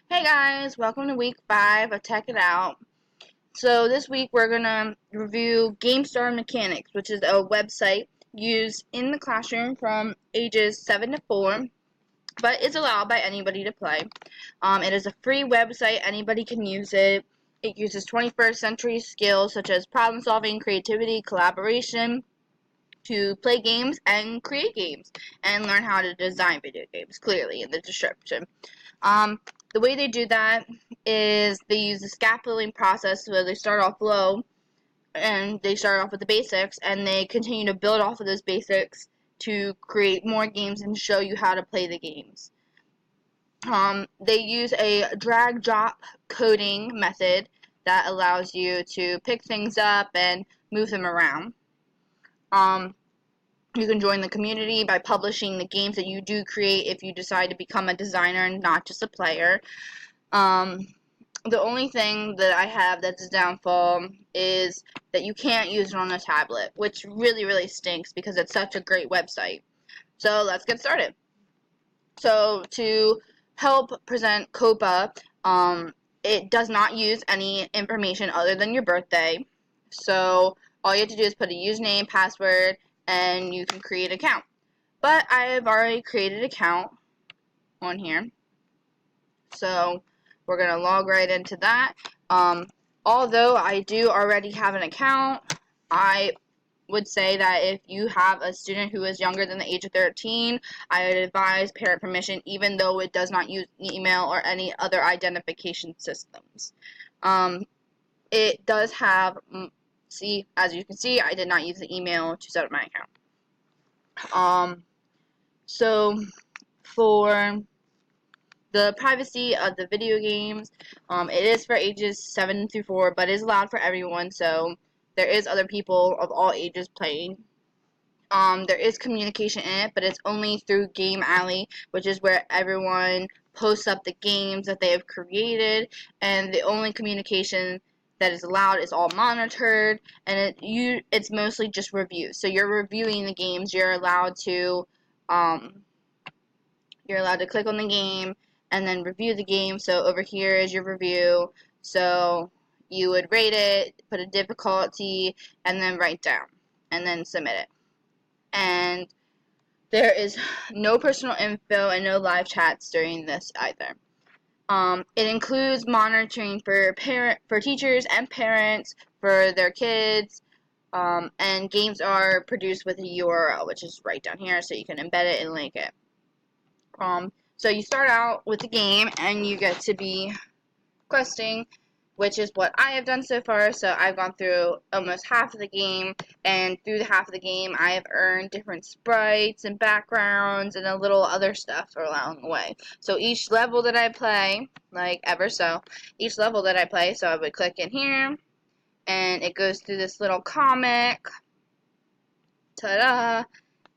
Hey guys, welcome to week 5 of Tech It Out. So this week we're going to review GameStar Mechanics, which is a website used in the classroom from ages 7 to 4, but it's allowed by anybody to play. It is a free website, anybody can use it. It uses 21st century skills such as problem solving, creativity, collaboration to play games and create games and learn how to design video games, clearly in the description. The way they do that is they use the scaffolding process where they start off low and they start off with the basics and they continue to build off of those basics to create more games and show you how to play the games. They use a drag drop coding method that allows you to pick things up and move them around. You can join the community by publishing the games that you do create if you decide to become a designer and not just a player. The only thing that I have that's a downfall is that you can't use it on a tablet, which really, really stinks because it's such a great website. So let's get started. So to help present COPA, it does not use any information other than your birthday. So all you have to do is put a username, password, and you can create an account. But I have already created an account on here. So we're going to log right into that. Although I do already have an account, I would say that if you have a student who is younger than the age of 13, I would advise parent permission, even though it does not use email or any other identification systems. It does have, as you can see, I did not use the email to set up my account. So for the privacy of the video games, it is for ages 7 through 4, but it is allowed for everyone, so there is other people of all ages playing. There is communication in it, but it's only through Game Alley, which is where everyone posts up the games that they have created, and the only communication that is allowed is all monitored, and it's mostly just reviews. So you're reviewing the games, you're allowed to click on the game and then review the game. So over here is your review. So you would rate it, put a difficulty, and then write down, and then submit it. And there is no personal info and no live chats during this either. It includes monitoring for teachers and parents for their kids, and games are produced with a URL, which is right down here, so you can embed it and link it. So you start out with the game, and you get to be questing, which is what I have done so far. So I've gone through almost half of the game, and through the half of the game, I have earned different sprites and backgrounds and a little other stuff along the way. So each level that I play, each level that I play, so I would click in here, and it goes through this little comic. Ta-da!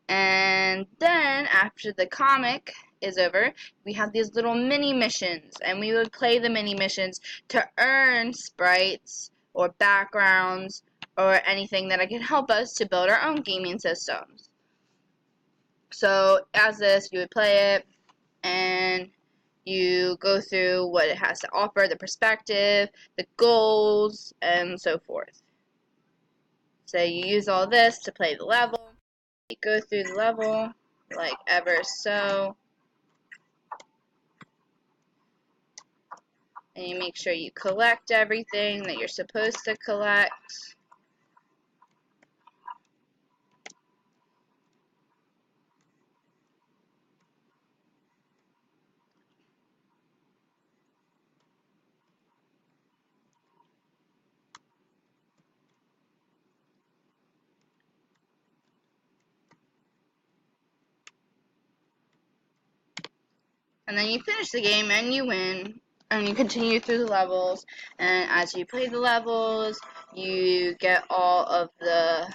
And then after the comic is over, we have these little mini missions, and we would play the mini missions to earn sprites or backgrounds or anything that can help us to build our own gaming systems. So as this, you would play it, and you go through what it has to offer, the perspective, the goals, and so forth. So you use all this to play the level. You go through the level like ever so, and you make sure you collect everything that you're supposed to collect. And then you finish the game and you win, and you continue through the levels, and as you play the levels, you get all of the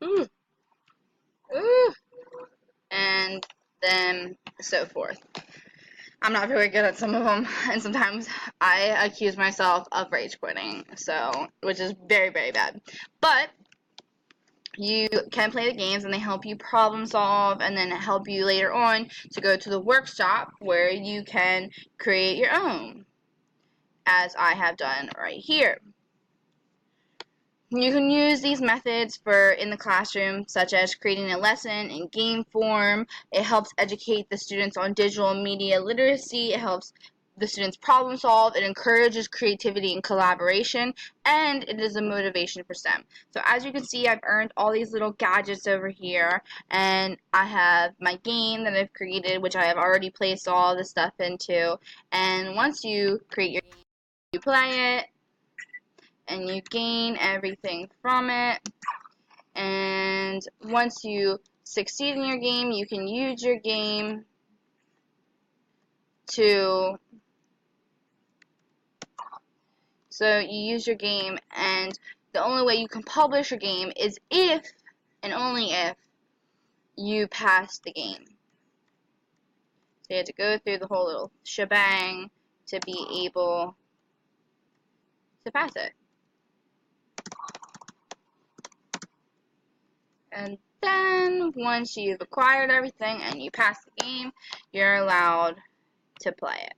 ooh, ooh, and so forth. I'm not very good at some of them, and sometimes I accuse myself of rage quitting, so, which is very, very bad. But you can play the games, and they help you problem solve, and then help you later on to go to the workshop where you can create your own, as I have done right here. You can use these methods for in the classroom, such as creating a lesson in game form. It helps educate the students on digital media literacy. It helps the students problem solve. It encourages creativity and collaboration, and it is a motivation for STEM. So as you can see, I've earned all these little gadgets over here, and I have my game that I've created, which I have already placed all the stuff into. And once you create your game, you play it, and you gain everything from it. And once you succeed in your game, you can use your game to, so you use your game, and the only way you can publish your game is if, and only if, you pass the game. So you have to go through the whole little shebang to be able to pass it. And then, once you've acquired everything and you pass the game, you're allowed to play it.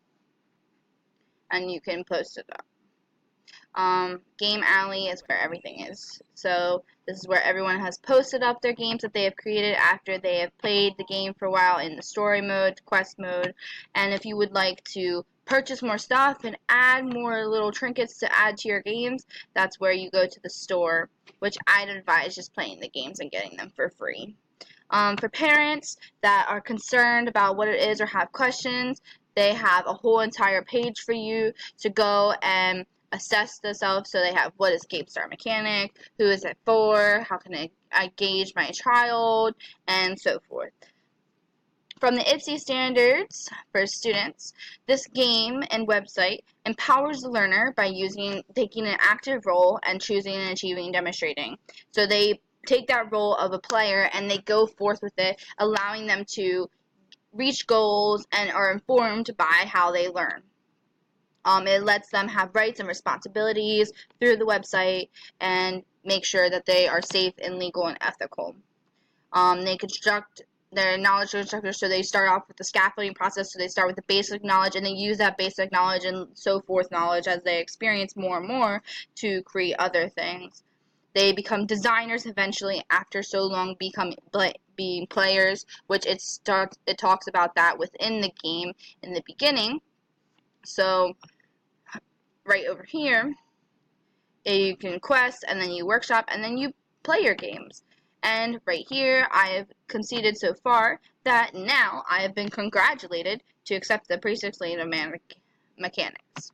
And you can post it up. Game Alley is where everything is. So this is where everyone has posted up their games that they have created after they have played the game for a while in the story mode, quest mode. And if you would like to purchase more stuff and add more little trinkets to add to your games, that's where you go to the store, which I'd advise just playing the games and getting them for free. For parents that are concerned about what it is or have questions, they have a whole entire page for you to go and assess themselves. So they have, what is GameStar Mechanic, who is it for, how can I gauge my child, and so forth. From the IPSY standards for students, this game and website empowers the learner by taking an active role and choosing and achieving and demonstrating. So they take that role of a player and they go forth with it, allowing them to reach goals and are informed by how they learn. It lets them have rights and responsibilities through the website and make sure that they are safe and legal and ethical. They construct their knowledge constructors, so they start off with the scaffolding process, so they start with the basic knowledge and they use that basic knowledge and so forth knowledge as they experience more and more to create other things. They become designers eventually after so long being players, which it talks about that within the game in the beginning. So right over here, you can quest, and then you workshop, and then you play your games. And right here, I have conceded so far that now I have been congratulated to accept the Pre-6 lane of mechanics.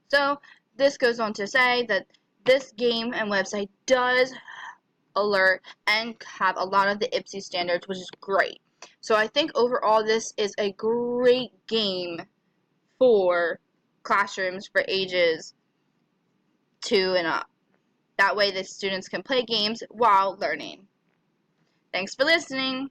So this goes on to say that this game and website does alert and have a lot of the IPSY standards, which is great. So I think overall this is a great game for classrooms for ages 2 and up. That way the students can play games while learning. Thanks for listening.